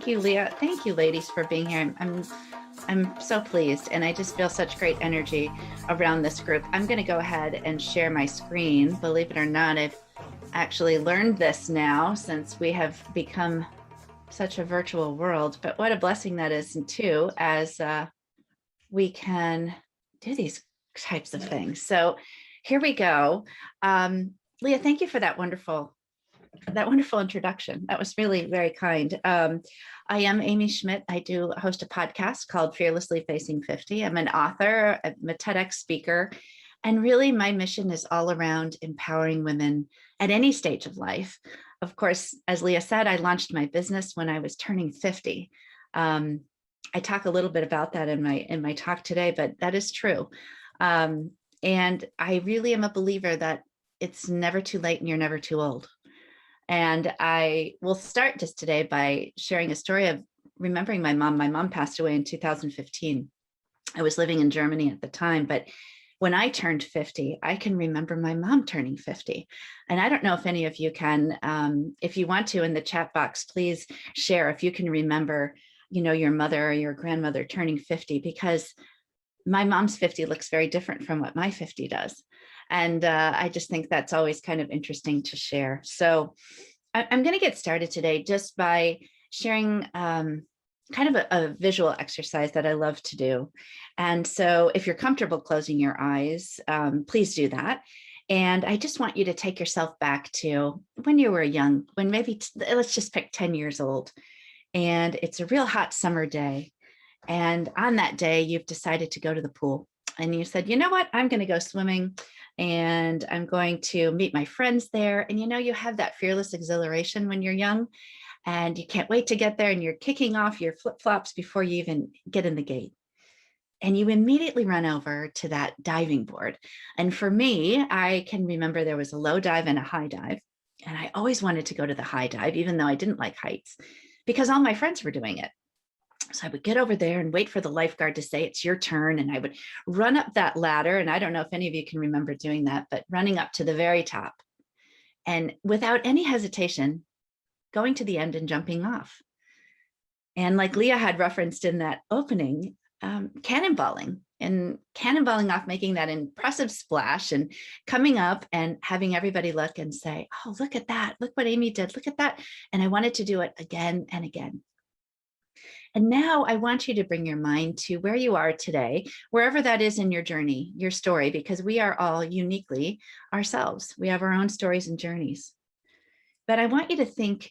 Thank you, Leah. Thank you, ladies, for being here. I'm so pleased, and I just feel such great energy around this group. I'm going to go ahead and share my screen. Believe it or not, I've actually learned this now since we have become such a virtual world. But what a blessing that is, and too, as we can do these types of things. So here we go. Leah, thank you for that wonderful introduction. That was really very kind. I am Amy Schmidt. I do host a podcast called Fearlessly Facing 50. I'm an author, I'm a TEDx speaker, and really my mission is all around empowering women at any stage of life. Of course, as Leah said, I launched my business when I was turning 50. I talk a little bit about that in my talk today, but that is true. And I really am a believer that it's never too late and you're never too old. And I will start just today by sharing a story of remembering my mom. My mom passed away in 2015. I was living in Germany at the time, but when I turned 50, I can remember my mom turning 50. And I don't know if any of you can, if you want to in the chat box, please share if you can remember, your mother or your grandmother turning 50, because my mom's 50 looks very different from what my 50 does. And I just think that's always kind of interesting to share. So I'm going to get started today just by sharing kind of a visual exercise that I love to do. And so if you're comfortable closing your eyes, please do that. And I just want you to take yourself back to when you were young, when maybe, let's just pick 10 years old. And it's a real hot summer day. And on that day, you've decided to go to the pool. And you said, you know what, I'm going to go swimming and I'm going to meet my friends there. And you have that fearless exhilaration when you're young and you can't wait to get there and you're kicking off your flip-flops before you even get in the gate. And you immediately run over to that diving board. And for me, I can remember there was a low dive and a high dive. And I always wanted to go to the high dive, even though I didn't like heights, because all my friends were doing it. So I would get over there and wait for the lifeguard to say it's your turn. And I would run up that ladder. And I don't know if any of you can remember doing that, but running up to the very top and without any hesitation, going to the end and jumping off. And like Leah had referenced in that opening, cannonballing off, making that impressive splash and coming up and having everybody look and say, oh, look at that. Look what Amy did. Look at that. And I wanted to do it again and again. And now I want you to bring your mind to where you are today, wherever that is in your journey, your story, because we are all uniquely ourselves. We have our own stories and journeys. But I want you to think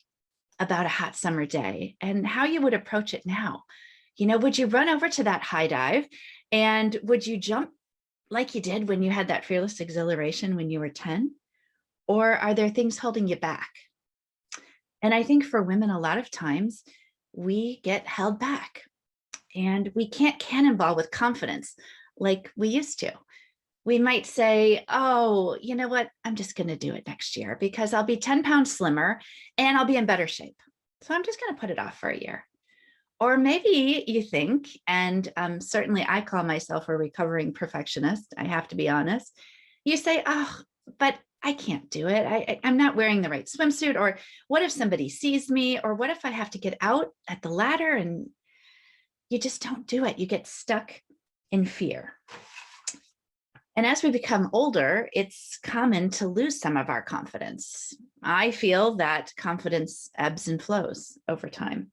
about a hot summer day and how you would approach it now. Would you run over to that high dive and would you jump like you did when you had that fearless exhilaration when you were 10? Or are there things holding you back? And I think for women, a lot of times, we get held back and we can't cannonball with confidence like we used to. We might say, oh, you know what? I'm just going to do it next year because I'll be 10 pounds slimmer and I'll be in better shape. So I'm just going to put it off for a year. Or maybe you think, and certainly I call myself a recovering perfectionist, I have to be honest. You say, oh, but I can't do it. I'm not wearing the right swimsuit. Or what if somebody sees me? Or what if I have to get out at the ladder? And you just don't do it. You get stuck in fear. And as we become older, it's common to lose some of our confidence. I feel that confidence ebbs and flows over time.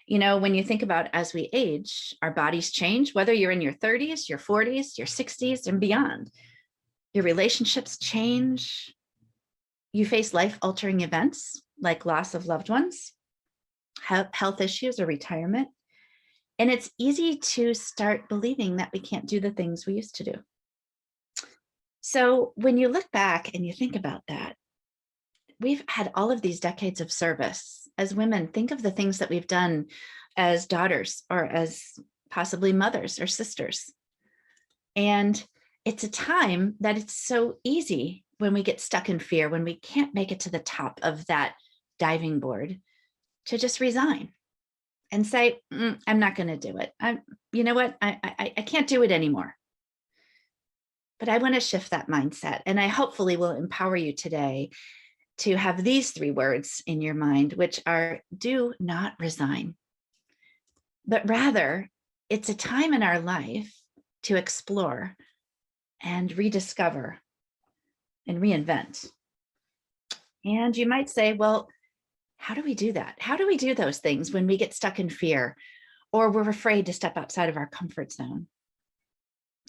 When you think about as we age, our bodies change, whether you're in your 30s, your 40s, your 60s, and beyond. Your relationships change. You face life-altering events like loss of loved ones, health issues, or retirement. And it's easy to start believing that we can't do the things we used to do. So when you look back and you think about that, we've had all of these decades of service. As women, think of the things that we've done as daughters or as possibly mothers or sisters. And it's a time that it's so easy when we get stuck in fear, when we can't make it to the top of that diving board, to just resign and say, I'm not going to do it. You know what? I can't do it anymore. But I want to shift that mindset. And I hopefully will empower you today to have these 3 words in your mind, which are do not resign. but rather it's a time in our life to explore and rediscover and reinvent. And you might say, well, how do we do that? How do we do those things when we get stuck in fear or we're afraid to step outside of our comfort zone?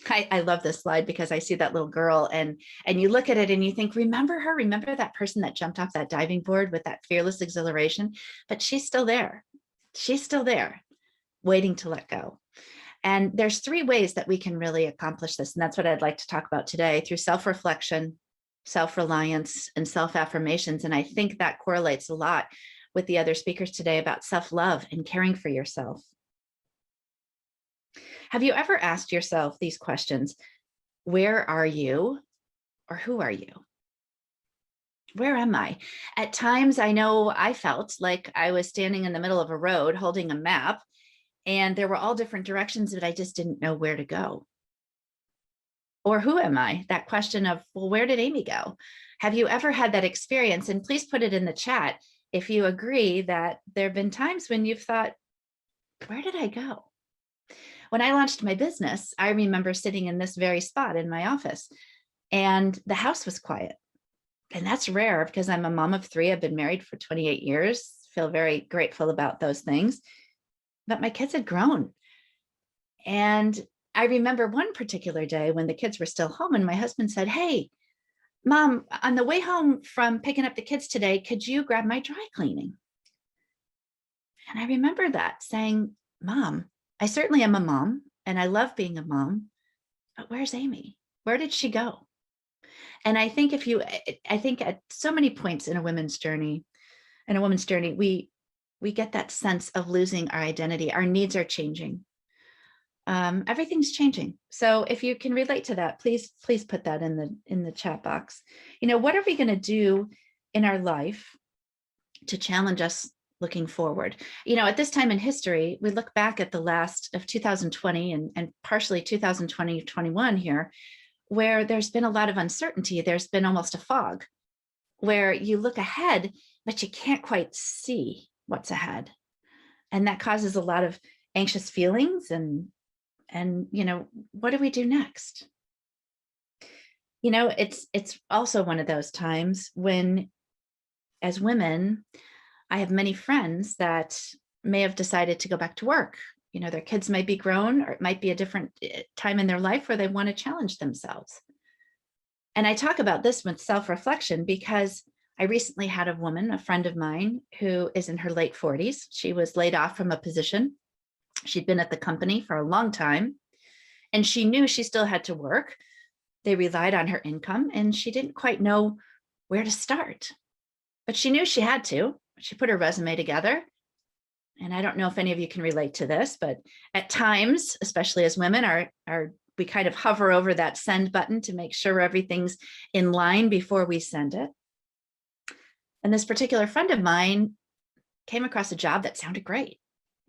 I love this slide because I see that little girl and you look at it and you think, remember her? Remember that person that jumped off that diving board with that fearless exhilaration? But she's still there. She's still there, waiting to let go. And there's 3 ways that we can really accomplish this. And that's what I'd like to talk about today, through self-reflection, self-reliance, and self-affirmations. And I think that correlates a lot with the other speakers today about self-love and caring for yourself. Have you ever asked yourself these questions? Where are you, or who are you? Where am I? At times, I know I felt like I was standing in the middle of a road holding a map, and there were all different directions, but I just didn't know where to go. Or who am I? That question of, well, where did Amy go? Have you ever had that experience? And please put it in the chat if you agree that there have been times when you've thought, where did I go? When I launched my business, I remember sitting in this very spot in my office, and the house was quiet. And that's rare because I'm a mom of 3. I've been married for 28 years, feel very grateful about those things. But my kids had grown. And I remember one particular day when the kids were still home and my husband said, hey, Mom, on the way home from picking up the kids today, could you grab my dry cleaning? And I remember that saying, Mom, I certainly am a mom and I love being a mom, but where's Amy? Where did she go? And I think I think at so many points in a woman's journey, we get that sense of losing our identity. Our needs are changing. Everything's changing. So if you can relate to that, please put that in the chat box. What are we going to do in our life to challenge us looking forward? At this time in history, we look back at the last of 2020 and partially 2020-21 here, where there's been a lot of uncertainty. There's been almost a fog where you look ahead, but you can't quite see what's ahead. And that causes a lot of anxious feelings and what do we do next? It's also one of those times when, as women, I have many friends that may have decided to go back to work. Their kids might be grown, or it might be a different time in their life where they want to challenge themselves. And I talk about this with self-reflection because I recently had a friend of mine, who is in her late 40s. She was laid off from a position. She'd been at the company for a long time, and she knew she still had to work. They relied on her income, and she didn't quite know where to start. But she knew she had to. She put her resume together. And I don't know if any of you can relate to this, but at times, especially as women, we kind of hover over that send button to make sure everything's in line before we send it. And this particular friend of mine came across a job that sounded great.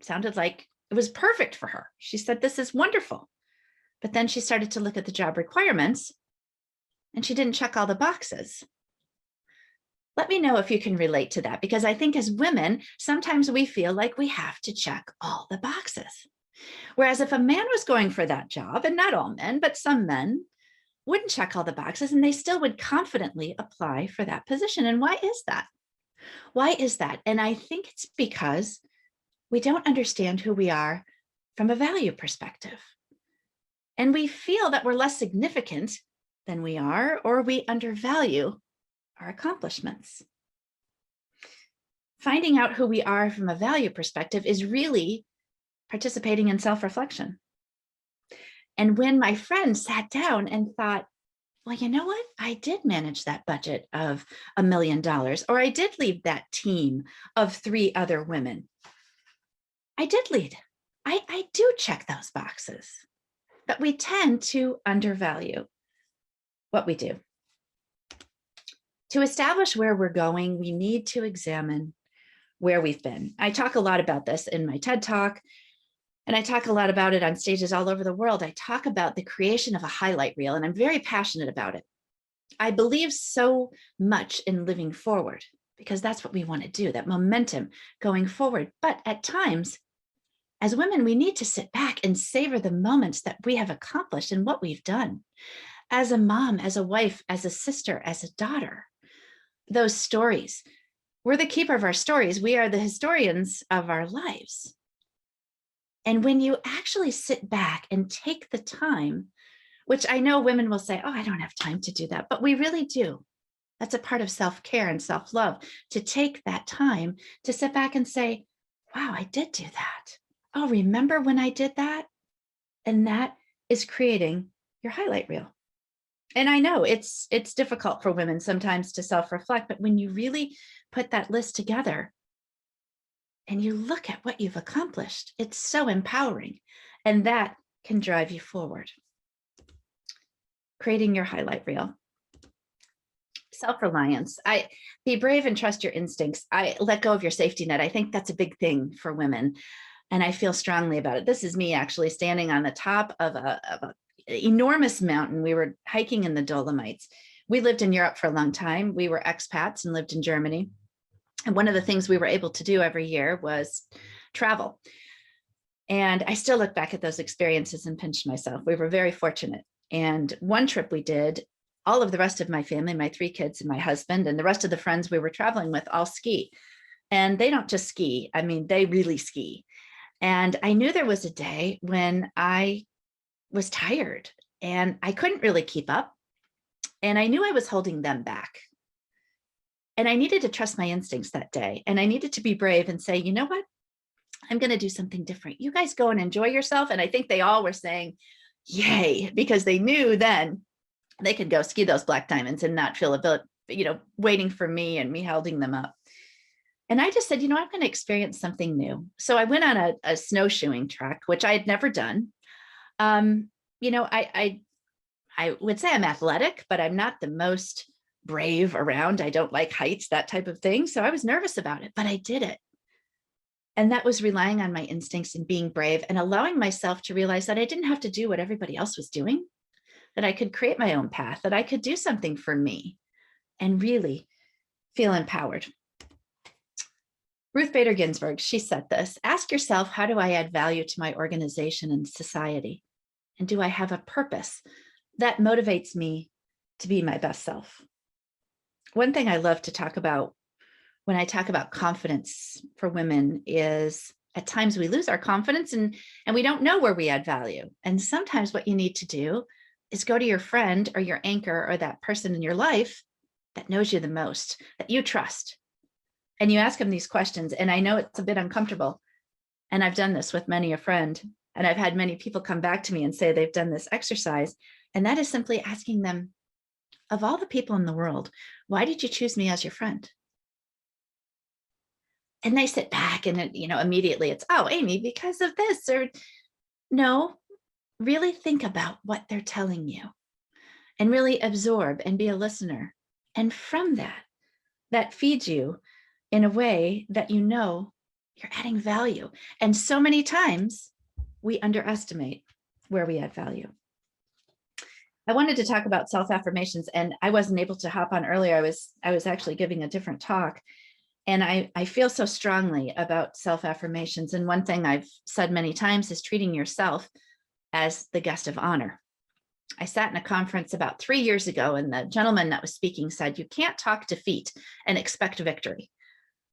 Sounded like it was perfect for her. She said, this is wonderful. But then she started to look at the job requirements and she didn't check all the boxes. Let me know if you can relate to that, because I think as women, sometimes we feel like we have to check all the boxes. Whereas if a man was going for that job, and not all men, but some men wouldn't check all the boxes and they still would confidently apply for that position. And why is that? Why is that? And I think it's because we don't understand who we are from a value perspective. And we feel that we're less significant than we are, or we undervalue our accomplishments. Finding out who we are from a value perspective is really participating in self-reflection. And when my friend sat down and thought, well, you know what? I did manage that budget of $1 million, or I did lead that team of 3 other women. I did lead. I do check those boxes, but we tend to undervalue what we do. To establish where we're going, we need to examine where we've been. I talk a lot about this in my TED Talk, and I talk a lot about it on stages all over the world. I talk about the creation of a highlight reel, and I'm very passionate about it. I believe so much in living forward because that's what we want to do, that momentum going forward. But at times, as women, we need to sit back and savor the moments that we have accomplished and what we've done. As a mom, as a wife, as a sister, as a daughter, those stories. We're the keeper of our stories. We are the historians of our lives. And when you actually sit back and take the time, which I know women will say, oh, I don't have time to do that, but we really do. That's a part of self-care and self-love, to take that time to sit back and say, wow, I did do that. Oh, remember when I did that? And that is creating your highlight reel. And I know it's difficult for women sometimes to self-reflect, but when you really put that list together and you look at what you've accomplished, it's so empowering, and that can drive you forward. Creating your highlight reel. Self-reliance. Be brave and trust your instincts. I let go of your safety net. I think that's a big thing for women, and I feel strongly about it. This is me actually standing on the top of a enormous mountain. We were hiking in the Dolomites. We lived in Europe for a long time. We were expats and lived in Germany. And one of the things we were able to do every year was travel. And I still look back at those experiences and pinch myself. We were very fortunate. And one trip we did, all of the rest of my family, my 3 kids and my husband, and the rest of the friends we were traveling with all ski. And they don't just ski. I mean, they really ski. And I knew there was a day when I was tired and I couldn't really keep up. And I knew I was holding them back. And I needed to trust my instincts that day. And I needed to be brave and say, you know what? I'm going to do something different. You guys go and enjoy yourself. And I think they all were saying, yay, because they knew then they could go ski those black diamonds and not feel a bit, waiting for me and me holding them up. And I just said, I'm going to experience something new. So I went on a snowshoeing trek, which I had never done. I would say I'm athletic, but I'm not the most brave around. I don't like heights, that type of thing. So I was nervous about it, but I did it. And that was relying on my instincts and being brave and allowing myself to realize that I didn't have to do what everybody else was doing, that I could create my own path, that I could do something for me and really feel empowered. Ruth Bader Ginsburg, she said this: ask yourself, how do I add value to my organization and society? And do I have a purpose that motivates me to be my best self? One thing I love to talk about when I talk about confidence for women is at times we lose our confidence and we don't know where we add value. And sometimes what you need to do is go to your friend or your anchor or that person in your life that knows you the most, that you trust. And you ask them these questions. And I know it's a bit uncomfortable. And I've done this with many a friend. And I've had many people come back to me and say they've done this exercise. And that is simply asking them, of all the people in the world, why did you choose me as your friend? And they sit back and, immediately it's, oh, Amy, because of this, or no, really think about what they're telling you and really absorb and be a listener. And from that feeds you in a way that you're adding value. And so many times we underestimate where we add value. I wanted to talk about self-affirmations, and I wasn't able to hop on earlier. I was actually giving a different talk, and I feel so strongly about self-affirmations. And one thing I've said many times is treating yourself as the guest of honor. I sat in a conference about 3 years ago, and the gentleman that was speaking said, you can't talk defeat and expect victory.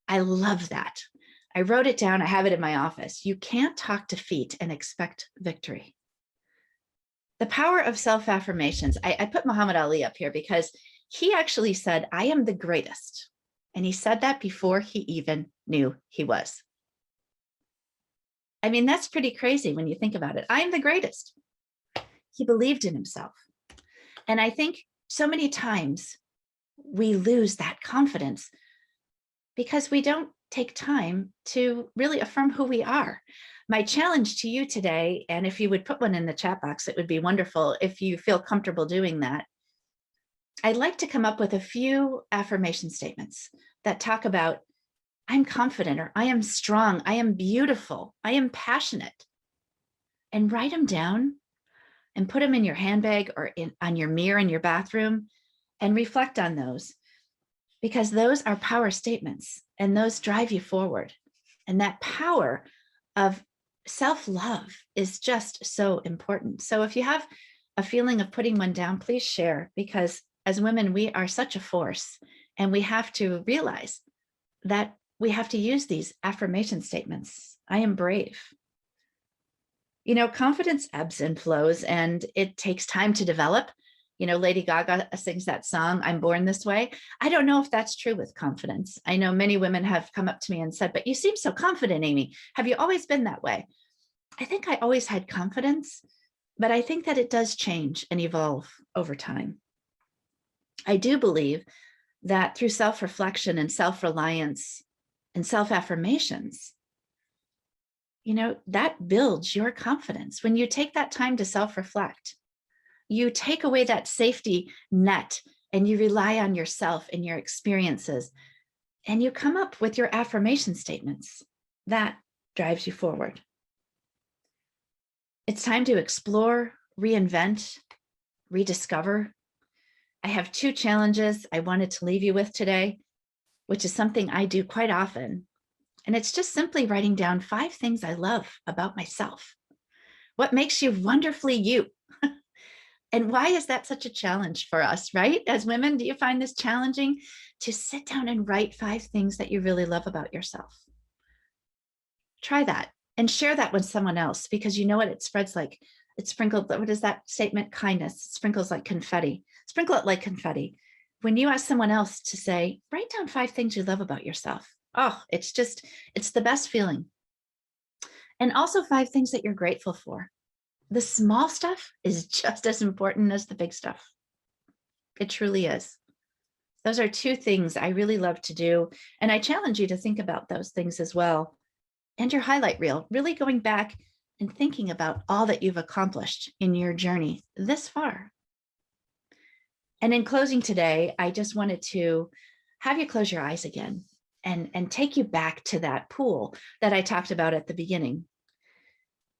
I love that. I wrote it down. I have it in my office. You can't talk defeat and expect victory. The power of self-affirmations. I put Muhammad Ali up here because he actually said, I am the greatest. And he said that before he even knew he was. I mean, that's pretty crazy when you think about it. I am the greatest. He believed in himself. And I think so many times we lose that confidence because we don't take time to really affirm who we are. My challenge to you today, and if you would put one in the chat box, it would be wonderful if you feel comfortable doing that. I'd like to come up with a few affirmation statements that talk about, I'm confident, or I am strong, I am beautiful, I am passionate, and write them down and put them in your handbag or on your mirror in your bathroom and reflect on those, because those are power statements and those drive you forward. And that power of self-love is just so important. So if you have a feeling of putting one down, please share, because as women, we are such a force, and we have to realize that we have to use these affirmation statements. I am brave. Confidence ebbs and flows, and it takes time to develop. Lady Gaga sings that song, I'm Born This Way. I don't know if that's true with confidence. I know many women have come up to me and said, but you seem so confident, Amy. Have you always been that way? I think I always had confidence, but I think that it does change and evolve over time. I do believe that through self-reflection and self-reliance and self-affirmations, that builds your confidence. When you take that time to self-reflect, you take away that safety net and you rely on yourself and your experiences, and you come up with your affirmation statements. That drives you forward. It's time to explore, reinvent, rediscover. I have 2 challenges I wanted to leave you with today, which is something I do quite often. And it's just simply writing down 5 things I love about myself. What makes you wonderfully you? And why is that such a challenge for us, right? As women, do you find this challenging to sit down and write 5 things that you really love about yourself? Try that and share that with someone else, because you know what? It spreads like, it sprinkled, what is that statement? Kindness. It sprinkles like confetti. Sprinkle it like confetti. When you ask someone else to say, write down 5 things you love about yourself. Oh, it's the best feeling. And also 5 things that you're grateful for. The small stuff is just as important as the big stuff. It truly is. Those are 2 things I really love to do. And I challenge you to think about those things as well. And your highlight reel, really going back and thinking about all that you've accomplished in your journey this far. And in closing today, I just wanted to have you close your eyes again and take you back to that pool that I talked about at the beginning.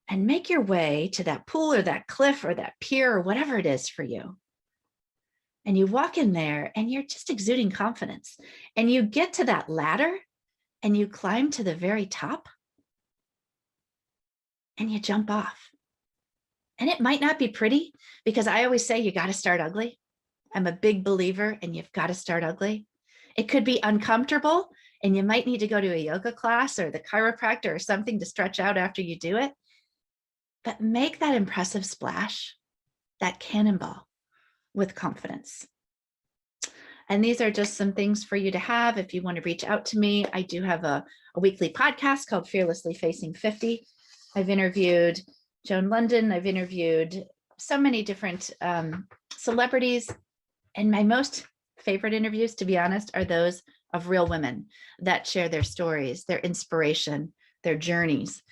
And make your way to that pool or that cliff or that pier or whatever it is for you. And you walk in there and you're just exuding confidence. And you get to that ladder and you climb to the very top and you jump off. And it might not be pretty, because I always say you got to start ugly. I'm a big believer, and you've got to start ugly. It could be uncomfortable, and you might need to go to a yoga class or the chiropractor or something to stretch out after you do it. But make that impressive splash, that cannonball, with confidence. And these are just some things for you to have if you want to reach out to me. I do have a weekly podcast called Fearlessly Facing 50. I've interviewed Joan London. I've interviewed so many different celebrities. And my most favorite interviews, to be honest, are those of real women that share their stories, their inspiration, their journeys,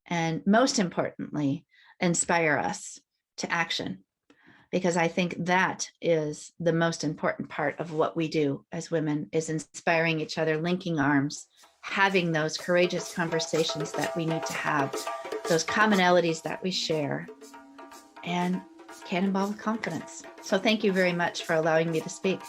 and most importantly, inspire us to action. Because I think that is the most important part of what we do as women, is inspiring each other, linking arms, having those courageous conversations that we need to have, those commonalities that we share, and cannonball with confidence. So thank you very much for allowing me to speak.